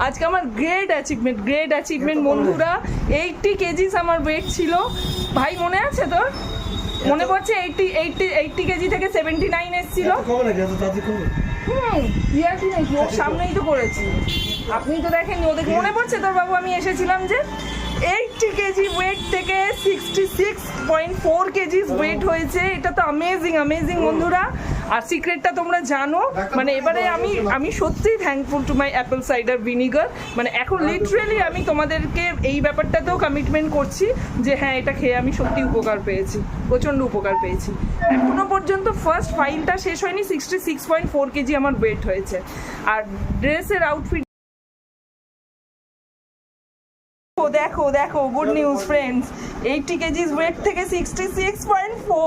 আজকে আমার great achievement বন্ধুরা। 80 কেজিস আমার ওয়েট ছিল ভাই, মনে আছে তোর? মনে পড়ছে 80 কেজি থেকে 79 এসেছিল। ইয়ার্কি নাকি, ওর সামনেই তো করেছি, আপনি তো দেখেননি। ওদের মনে পড়ছে তোর বাবু, আমি এসেছিলাম যে 80 কেজি ওয়েট থেকে 66.4 কেজিস ওয়েট হয়েছে। এটা তো অ্যামেজিং বন্ধুরা। আর সিক্রেটটা তোমরা জানো, মানে এবারে আমি সত্যিই thankful to my apple cider vinegar. মানে এখন লিটারেলি আমি তোমাদেরকে এই ব্যাপারটাতেও কমিটমেন্ট করছি যে হ্যাঁ, এটা খেয়ে আমি সত্যি উপকার পেয়েছি, প্রচণ্ড উপকার পেয়েছি। এখনো পর্যন্ত ফার্স্ট ফাইলটা শেষ হয়নি, 66.4 কেজি আমার ওয়েট হয়েছে। আর ড্রেসের আউটফিট দেখো, good news friends, 80 kgs weight থেকে 66.4।